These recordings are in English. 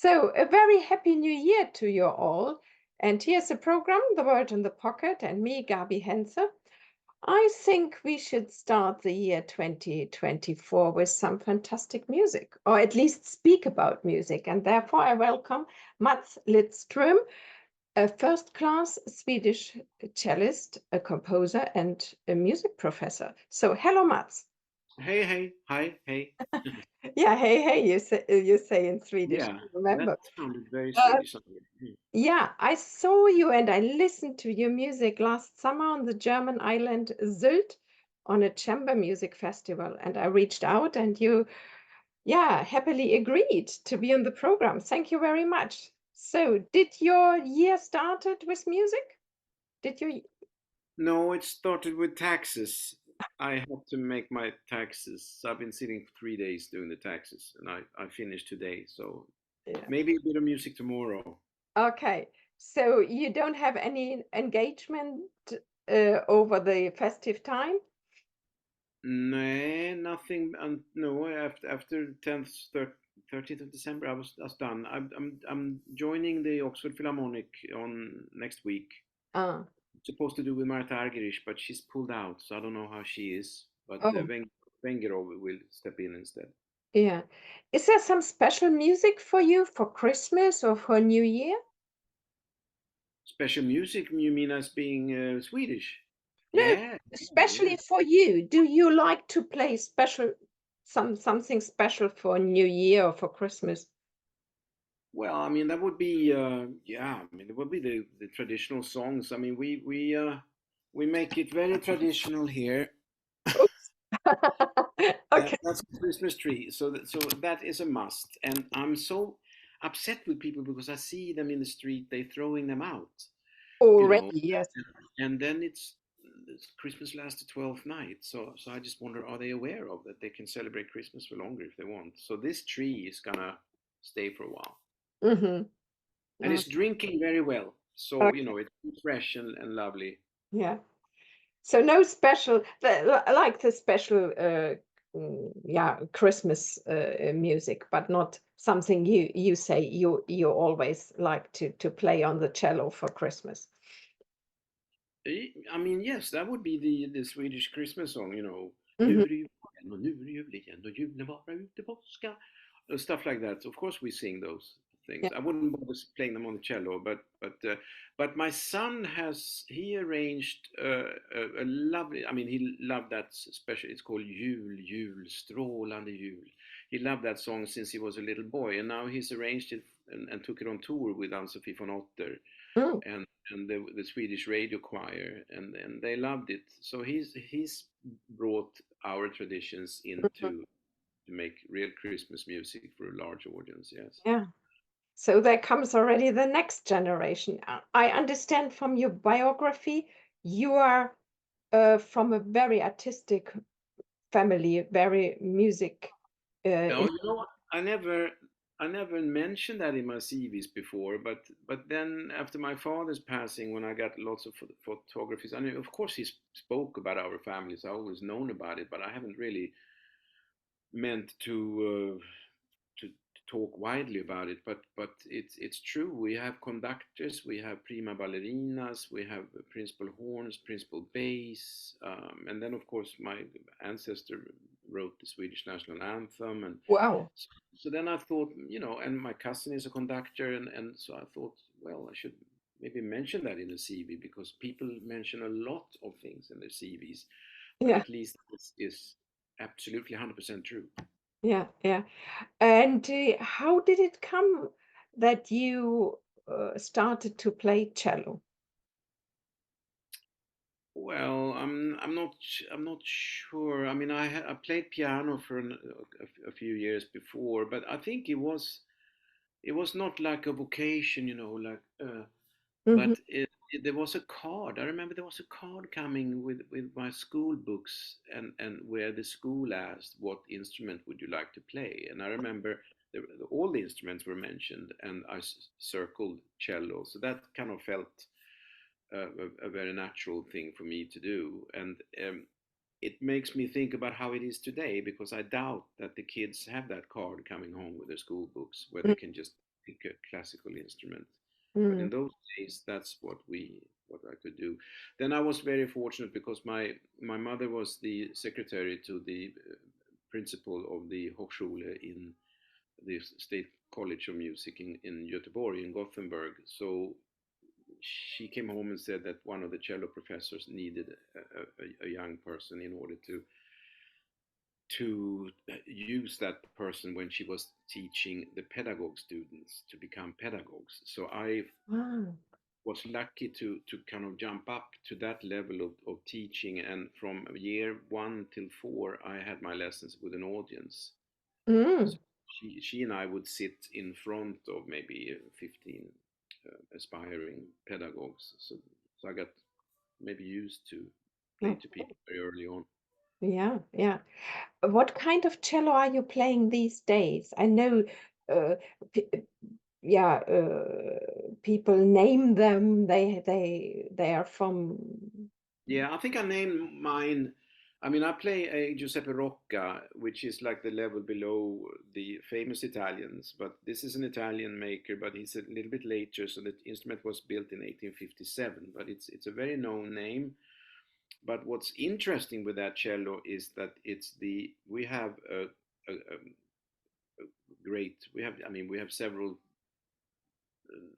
So, a very happy new year to you all. And here's the program, The World in the Pocket, and me, Gabi Henze. I think we should start the year 2024 with some fantastic music, or at least speak about music. And therefore, I welcome Mats Lidström, a first-class Swedish cellist, a composer, and a music professor. So, hello, Mats. Hey, hey, hi, hey. Yeah, hey, hey, you say in Swedish. Yeah, that Remember. sounded very Uh, Swedish. Yeah, I saw you and I listened to your music last summer on the German island Sylt on a chamber music festival. And I reached out and you, yeah, happily agreed to be on the program. Thank you very much. So, did your year started with music? Did you? No, it started with taxes. I had to make my taxes. So I've been sitting for 3 days doing the taxes, and I finished today. So Yeah. maybe a bit of music tomorrow. Okay. So you don't have any engagement over the festive time? No, nothing. No, after 10th, 30th of December, I was done. I'm joining the Oxford Philharmonic on next week. Ah, Supposed to do with Marta Argerich, but she's pulled out, so I don't know how she is. But oh. Vengerov will step in instead. Yeah. Is there some special music for you for Christmas or for New Year? Special music, you mean as being Swedish? No, Yeah, yeah. especially for you. Do you like to play special something special for New Year or for Christmas? Well, I mean that would be yeah. I mean it would be the traditional songs. I mean we make it very traditional here. Oops. Okay. That's a Christmas tree. So that is a must. And I'm so upset with people because I see them in the street. They throwing them out. You Already, know, yes. and then it's Christmas lasts the 12th night. So I just wonder, are they aware of that they can celebrate Christmas for longer if they want? So this tree is gonna stay for a while, Mm-hmm. and it's drinking very well. So Okay. it's fresh and lovely. Yeah. So no special, like the special, yeah, Christmas music, but not something you say you always like to play on the cello for Christmas. I mean, yes, that would be the Swedish Christmas song. Nu Hmm. är det jul igen och nu är det jul igen och julen varar ut i påska. Stuff like that. Of course, we sing those Yeah. things. I wouldn't bother playing them on the cello, but my son he arranged a lovely. I mean, he loved that special. It's called Jul, Jul, strålande jul. He loved that song since he was a little boy, and now he's arranged it and took it on tour with Ann-Sofie von Otter Mm. and the Swedish radio choir, and they loved it. So he's brought our traditions Mhm. into to make real Christmas music for a large audience. Yes. Yeah. So there comes already the next generation. I understand from your biography, you are from a very artistic family, very music. Oh, you know what? I never mentioned that in my CVs before, but then after my father's passing, when I got lots of photographies, I mean, of course he spoke about our families. I always known about it, but I haven't really meant to talk widely about it, but it's true. We have conductors, we have prima ballerinas, we have principal horns, principal bass, and then of course my ancestor wrote the Swedish national anthem, and Wow. so then I thought, and my cousin is a conductor, and so I thought, well, I should maybe mention that in the CV because people mention a lot of things in their CVs, but Yeah, at least this is absolutely 100% true. yeah, yeah. And how did it come that you started to play cello? Well, I'm not sure. I mean, I played piano for a few years before, but I think it was not like a vocation, like. Hmm. There was a card. I remember there was a card coming with my school books, and where the school asked what instrument would you like to play, and I remember all the instruments were mentioned, and I circled cello. So that kind of felt a very natural thing for me to do. And it makes me think about how it is today because I doubt that the kids have that card coming home with their school books where they can just pick a classical instrument. But in Mm. those days, that's what I could do. Then I was very fortunate because my mother was the secretary to the principal of the Hochschule in the State College of Music in Göteborg, in Gothenburg. So she came home and said that one of the cello professors needed a young person in order to use that person when she was teaching the pedagogue students to become pedagogues. So I Ah. was lucky to kind of jump up to that level of teaching, and from year 1 till 4 I had my lessons with an audience. So Mm. she and I would sit in front of maybe 15 aspiring pedagogues. So I got maybe used to play to Okay. people very early on. Yeah, yeah. What kind of cello are you playing these days? I know, uh, p yeah, people name them. They are from. Yeah, I think I named mine. I mean, I play a Giuseppe Rocca, which is like the level below the famous Italians, but this is an Italian maker, but he's a little bit later, so the instrument was built in 1857, but it's a very known name. But what's interesting with that cello is that it's the we have a great we have several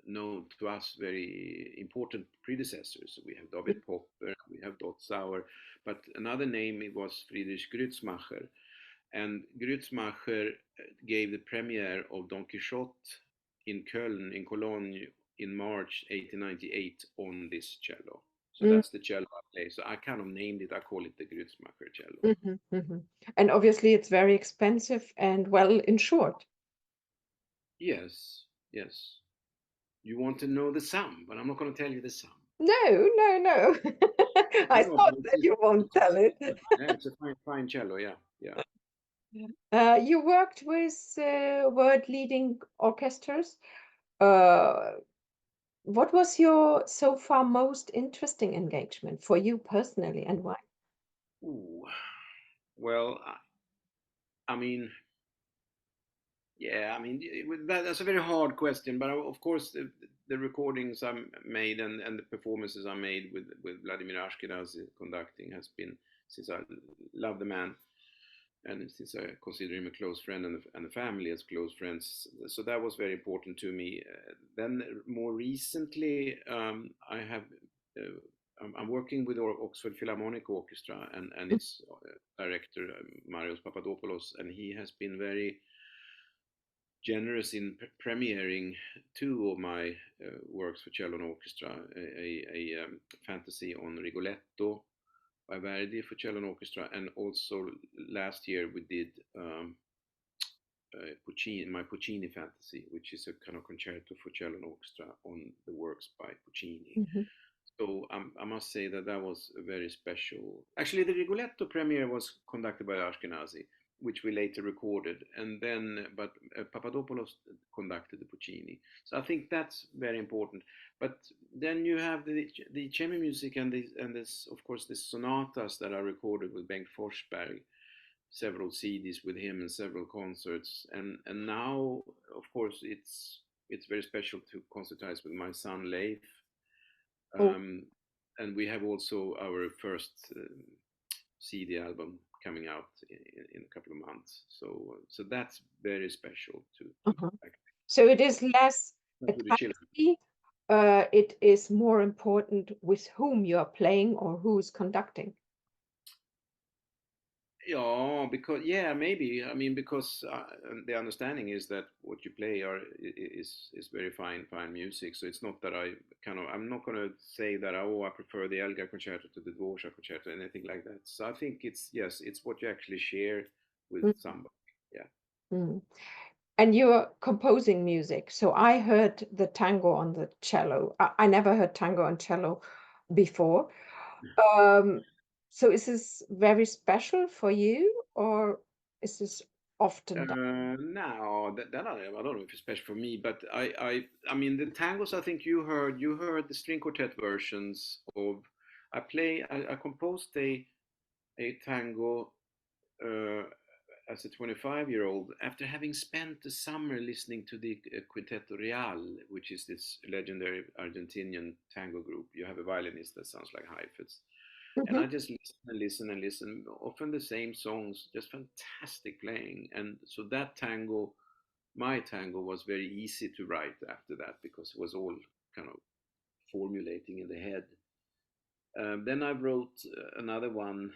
known to us very important predecessors. We have David Popper, we have Dotzauer, but another name it was Friedrich Grützmacher. And Grützmacher gave the premiere of Don Quixote in Köln, in Cologne, in March 1898 on this cello. So Mm, that's the cello I play. So I kind of named it, I call it the Grützmacher cello. mhm, mhm. And obviously, it's very expensive and well insured. Yes, yes. You want to know the sum, but I'm not going to tell you the sum. No, no, no. I No, thought but that you won't tell it. yeah, it's a fine, fine cello. Yeah, yeah. You worked with world-leading orchestras. Uh, what was your so far most interesting engagement for you personally, and why? Ooh. Well, I mean, yeah, I mean, that's a very hard question, but of course, the recordings I made and the performances I made with Vladimir Ashkenazy conducting has been, since I love the man and since I consider him a close friend and the family as close friends, so that was very important to me. Then more recently, I have. I'm working with Oxford Philharmonic Orchestra and its director Marios Papadopoulos, and he has been very generous in premiering two of my works for cello and orchestra, a fantasy on Rigoletto by Verdi for cello and orchestra, and also last year we did Puccini, my Puccini fantasy, which is a kind of concerto for cello and orchestra on the works by Puccini. Mhm, So I must say that that was a very special. Actually, the Rigoletto premiere was conducted by Ashkenazi, which we later recorded, and then but Papadopoulos conducted the Puccini. So I think that's very important. But then you have the chamber music and this of course the sonatas that are recorded with Bengt Forsberg, several CDs with him and several concerts, and now of course it's very special to concertize with my son Leif, oh, um, and we have also our first CD album coming out in a couple of months. So that's very special to uh-huh. like, So it is less with the children. academy, it is more important with whom you are playing or who's conducting. Yeah, because yeah, maybe. I mean, because the understanding is that what you play is very fine music. So it's not that I'm not going to say that I prefer the Elgar concerto to the Dvorak concerto, anything like that. So I think it's yes, it's what you actually share with Mm, somebody. Yeah. mm. And you're composing music. So I heard the tango on the cello. I never heard tango on cello before. Um, so is this very special for you, or is this often done? No, that I don't know if it's special for me, but I mean the tangos. I think you heard the string quartet versions of. I composed a tango uh, as a 25-year-old, after having spent the summer listening to the Quinteto Real, which is this legendary Argentinian tango group, you have a violinist that sounds like Heifetz. And Mhm. I just listen and listen and listen, often the same songs, just fantastic playing. And so that tango, my tango, was very easy to write after that because it was all kind of formulating in the head. Then I wrote another one,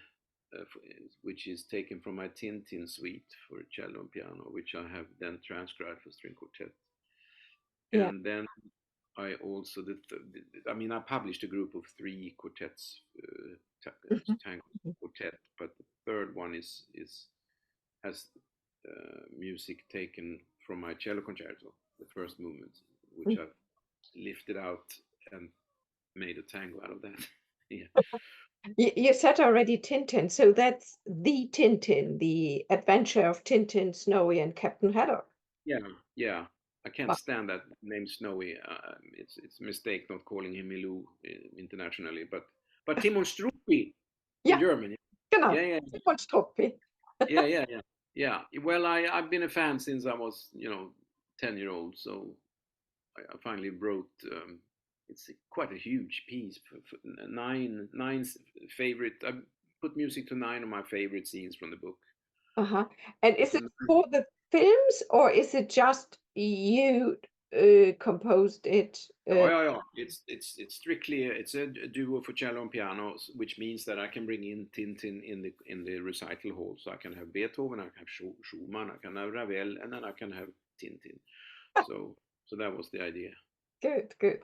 which is taken from my Tintin suite for cello and piano, which I have then transcribed for string quartet. Yeah. And then I also I mean, I published a group of three quartets, Mhm. tango Mhm. quartet, but the third one is has music taken from my cello concerto, the first movement, which Mm. I've lifted out and made a tango out of that. Yeah. You said already Tintin, so that's the Tintin, the adventure of Tintin, Snowy, and Captain Haddock. Yeah, yeah. I can't Wow. stand that name Snowy. It's a mistake not calling him Milou internationally, but Timon Struppi in Ja, Germany. genau. Yeah, yeah, Simon Struppi. yeah, yeah, yeah, yeah. Well, I've been a fan since I was 10-year-old. So I finally wrote. It's quite a huge piece. For nine favorite. I put music to nine of my favorite scenes from the book. Uh-huh. And It's is a it for the films or is it just you composed it? Ja, ja, ja. It's strictly it's a duo for cello and piano, which means that I can bring in Tintin in the recital hall. So I can have Beethoven, I can have Schumann, I can have Ravel, and then I can have Tintin. So that was the idea. Good, good.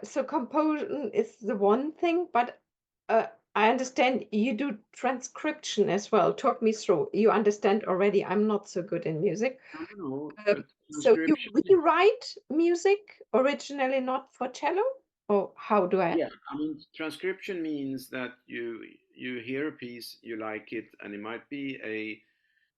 So composition is the one thing, but I understand you do transcription as well. Talk me through. You understand already, I'm not so good in music. I don't know, So you transcription. rewrite music originally not for cello? Or how do I? Yeah, I mean transcription means that you hear a piece, you like it, and it might be a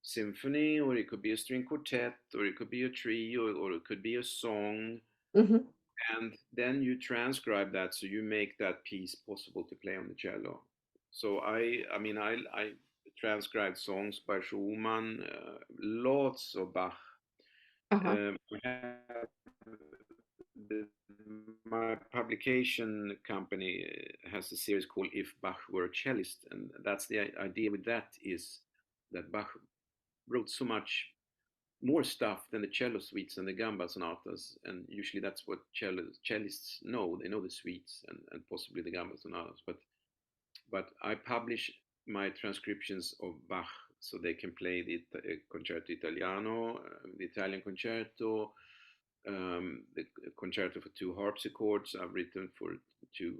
symphony, or it could be a string quartet, or it could be a trio, or it could be a song. Mhm. And then you transcribe that, so you make that piece possible to play on the cello. So I mean I transcribed songs by Schumann, lots of Bach. Uh-huh. I have my publication company has a series called If Bach Were a Cellist, and that's the idea with that is that Bach wrote so much more stuff than the cello suites and the gamba sonatas, and usually that's what cellists know. They know the suites and possibly the gamba sonatas, but I publish my transcriptions of Bach so they can play the Concerto Italiano, the Italian Concerto, the Concerto for two harpsichords. I've written for two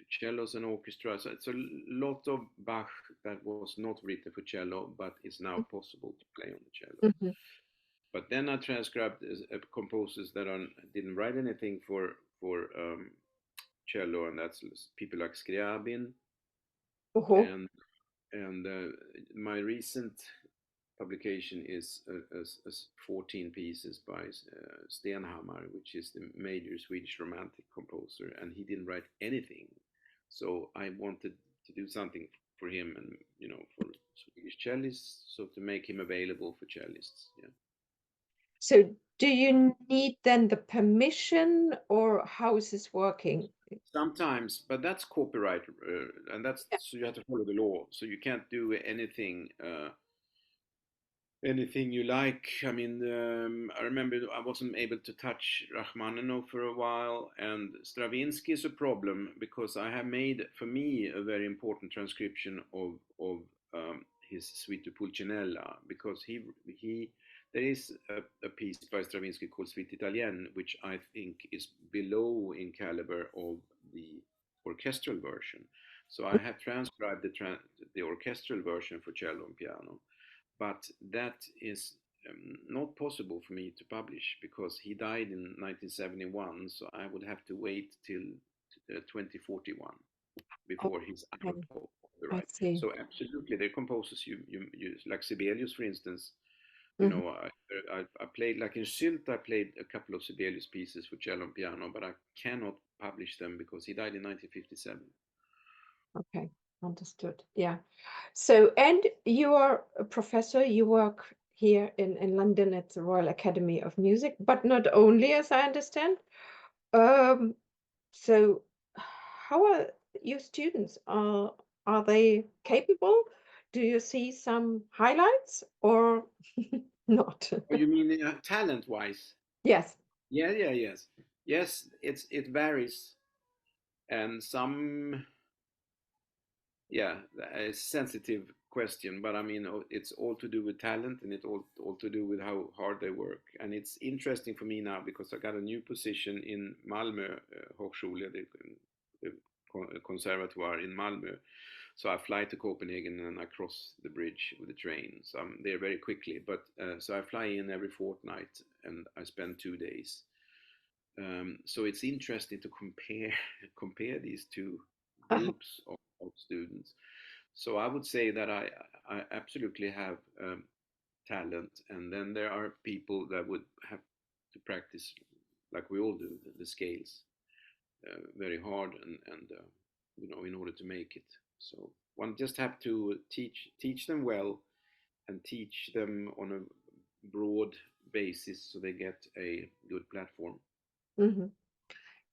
cellos and orchestra. So it's a lot of Bach that was not written for cello, but is now possible to play on the cello. Mhm. But then I transcribed composers that didn't write anything for cello, and that's people like Scriabin, Oh, and and my recent publication is 14 pieces by Stenhammar, which is the major Swedish romantic composer, and he didn't write anything. So I wanted to do something for him and for Swedish cellists, so to make him available for cellists. Yeah. so do you need then the permission or how is this working? Sometimes, but that's copyright, and that's Yeah. so you have to follow the law. So you can't do anything you like. I mean, I remember I wasn't able to touch Rachmaninoff for a while, and Stravinsky is a problem because I have made, for me, a very important transcription of his Suite to Pulcinella, because he there is a piece by Stravinsky called Suite Italienne, which I think is below in caliber of the orchestral version. So I have transcribed the orchestral version for cello and piano, but that is not possible for me to publish because he died in 1971, so I would have to wait till 2041 before he's out Okay, of I copyright. see. So absolutely, there are composers you use, like Sibelius, for instance. Mhm. I played like in Sylt. I played a couple of Sibelius pieces for cello and piano, but I cannot publish them because he died in 1957. Okay, Understood. Yeah. So, and you are a professor, you work here in London at the Royal Academy of Music, but not only, as I understand. Um, so how are your students? Are they capable? Do you see some highlights or not? Oh, you mean talent-wise? Yes. Yeah, yeah, yes, yes. It varies, and some, yeah, a sensitive question, but I mean, it's all to do with talent, and it all to do with how hard they work. And it's interesting for me now because I got a new position in Malmö Hochschule, the conservatoire in Malmö. So I fly to Copenhagen and I cross the bridge with the train. So I'm there very quickly. But so I fly in every fortnight and I spend 2 days. So it's interesting to compare compare these two Uh-huh. groups of students. So I would say that I absolutely have talent, and then there are people that would have to practice, like we all do, the scales very hard, and in order to make it. So one just have to teach them well and teach them on a broad basis so they get a good platform. Mhm.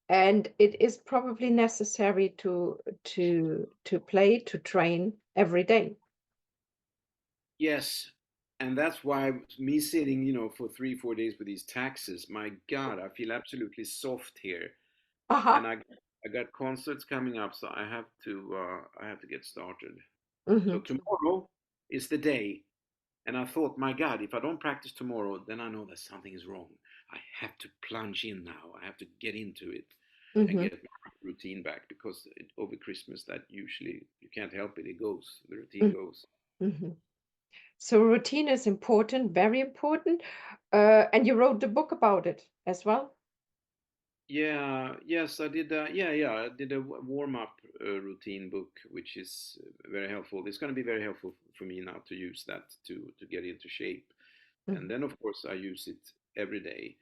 And it is probably necessary to play, to train every day. Yes, and that's why me sitting, for 3, 4 days with these taxes, my God, I feel absolutely soft here. Uh-huh. And I got concerts coming up, so I have to get started. So Mhm. tomorrow is the day, and I thought, my God, if I don't practice tomorrow, then I know that something is wrong. I have to plunge in now. I have to get into it and Mhm. get my routine back because over Christmas, that usually you can't help it. It goes, the routine Mm. goes. Mhm. So routine is important, very important. And you wrote the book about it as well? Yeah, yes, I did. Yeah, yeah, I did a warm up routine book, which is very helpful. It's going to be very helpful for me now to use that to get into shape. And Mhm. then, of course, I use it every day.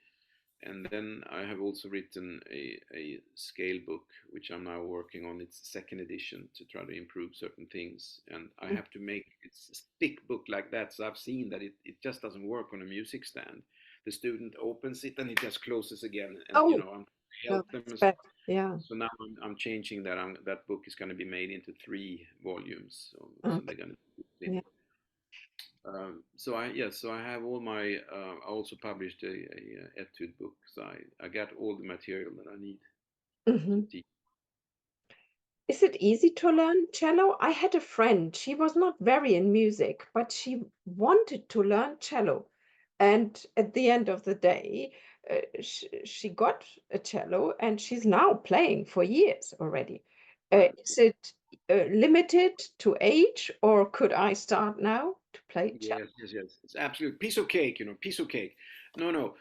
And then I have also written a scale book, which I'm now working on. It's second edition to try to improve certain things. And I Mm. have to make it's a thick book like that. So I've seen that it just doesn't work on a music stand. The student opens it and it just closes again. And Oh, I'm no, help them. that's bad. Yeah. So now I'm changing that. That book is going to be made into 3 volumes. So they're Okay. going to Yeah. thin. So I have all my. I also published a etude book, so I got all the material that I need to Mhm. teach. Is it easy to learn cello? I had a friend, she was not very in music, but she wanted to learn cello. And at the end of the day, she got a cello and she's now playing for years already. Is it limited to age, or could I start now to play cello? Yes, yes, yes. It's absolute piece of cake, piece of cake. No, no.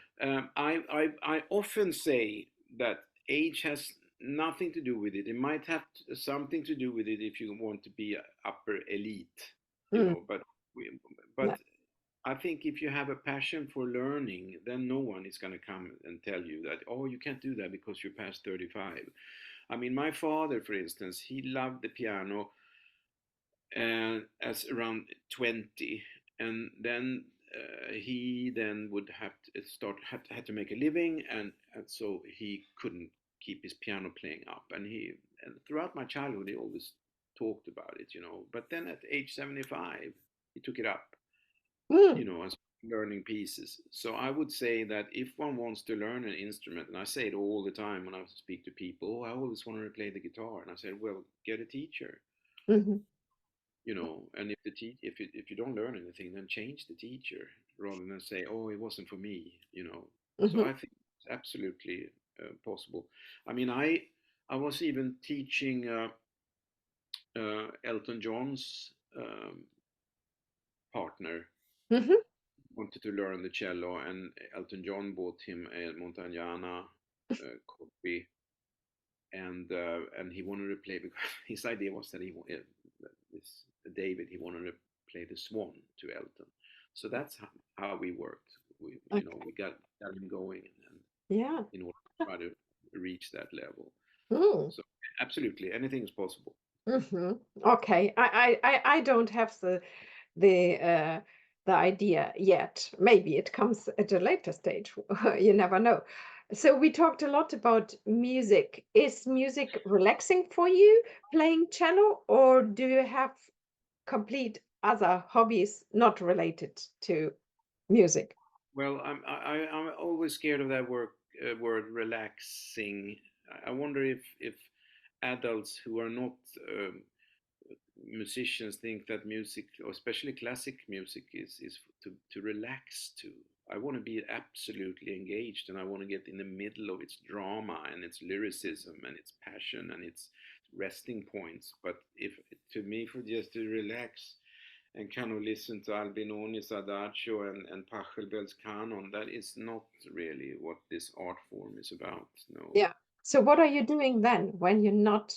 I often say that age has nothing to do with it. It might have something to do with it if you want to be upper elite, Mm, but no. but I think if you have a passion for learning, then no one is going to come and tell you that, oh, you can't do that because you're past 35. I mean, my father, for instance, he loved the piano as around 20, and then he then would have to had to make a living, and so he couldn't keep his piano playing up, and throughout my childhood he always talked about it, but then at age 75 he took it up, Mm, as learning pieces. So I would say that if one wants to learn an instrument, and I say it all the time when I speak to people, oh, I always wanted to play the guitar, and I said, well, get a teacher, mhm, and if you don't learn anything, then change the teacher rather than say, oh, it wasn't for me. So mhm, I think it's absolutely possible. I mean, I was even teaching Elton John's partner mhm. wanted to learn the cello, and Elton John bought him a Montagnana copy, and he wanted to play because his idea was that this David, he wanted to play the Swan to Elton. So that's how we worked. We Okay. got him going, and Yeah. in order to try to reach that level. Mm, So absolutely, anything is possible. Okay, I don't have the uh, the idea yet. Maybe it comes at a later stage. You never know. So we talked a lot about music. Is music relaxing for you, playing cello, or do you have complete other hobbies not related to music? Well, I'm always scared of that word relaxing. I wonder if adults who are not musicians think that music, or especially classic music, is to relax to. I want to be absolutely engaged, and I want to get in the middle of its drama and its lyricism and its passion and its resting points. But if to me, for just to relax and kind of listen to Albinoni's Adagio and Pachelbel's Canon, that is not really what this art form is about. No, Yeah. So what are you doing then when you're not?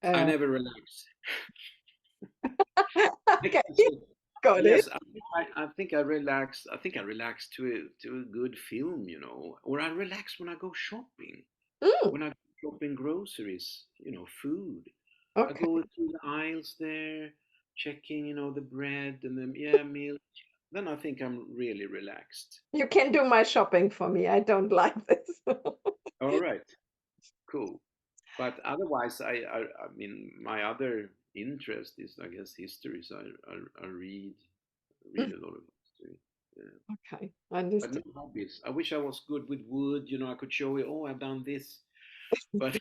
I Uh, never relax. okay, got it. Yes, I think I relax. I think I relax to a good film, you know, or I relax when I go shopping. Mm, When I go shopping groceries, you know, food. I okay. go through the aisles there, checking, you know, the bread and the yeah milk. Then I think I'm really relaxed. You can do my shopping for me. I don't like this. All right, cool. But otherwise, I mean, my other interest is, I guess, history. So I read Mm, a lot of history. Yeah. okay, But no understood. hobbies. I wish I was good with wood. You know, I could show you, oh, I've done this, but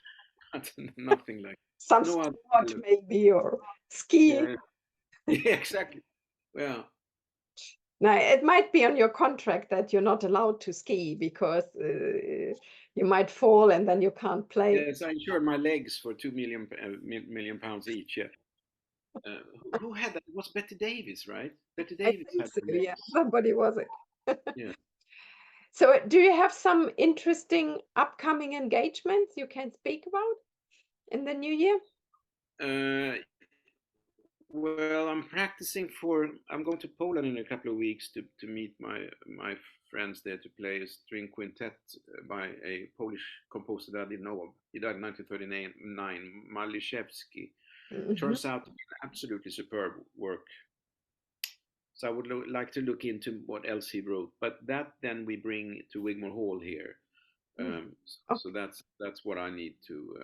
nothing like Some no other sport talent. maybe or skiing. Yeah, yeah, exactly. Well, Now, it might be on your contract that you're not allowed to ski because you might fall and then you can't play. yes, I insured my legs for 2 million million pounds each. Yeah. Who had that? It was Betty Davis, right? Betty I Davis think had so, the yeah. legs. Somebody was it. Yeah. So, do you have some interesting upcoming engagements you can speak about in the new year? Uh, well, I'm practicing for. I'm going to Poland in a couple of weeks to meet my friends there to play a string quintet by a Polish composer that I didn't know of. He died in 1939, Maliszewski. Mhm, Turns out to be an absolutely superb work. So I would like to look into what else he wrote. But that then we bring to Wigmore Hall here. mhm. So Okay. that's what I need to.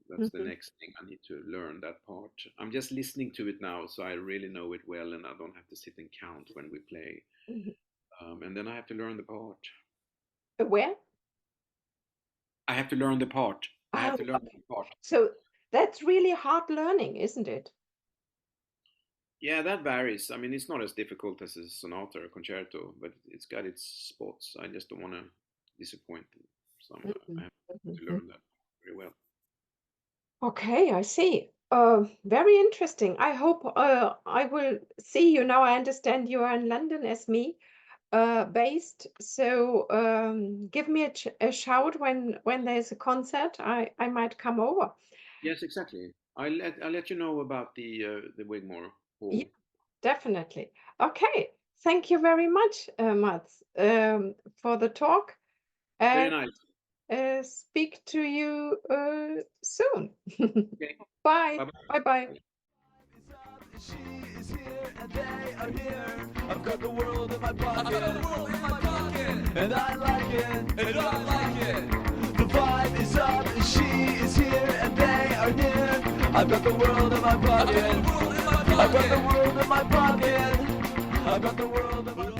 That's the Mhm, next thing I need to learn that part. I'm just listening to it now, so I really know it well, and I don't have to sit and count when we play. mhm. And then I have to learn the part. Where? I have to learn the part. I have Oh, to learn okay. the part. So that's really hard learning, isn't it? Yeah, that varies. I mean, it's not as difficult as a sonata or concerto, but it's got its spots. I just don't want to disappoint them, so I Mhm, have to mhm. learn that very well. Okay, I see. Very interesting. I hope I will see you now. I understand you are in London as me, based. So give me a shout when there's a concert. I might come over. Yes, exactly. I'll let you know about the Wigmore Yeah, Hall. definitely. Okay. Thank you very much, Mats, for the talk, Very and nice. speak to you soon. Okay. Bye. Bye Bye bye. bye. She is here and they are here. I've got the world in my pocket. And I like it. And I like it. The vibe is up. She is here and they are near. I've got the world in my pocket. I've got the world in my pocket. I've got the world in my pocket.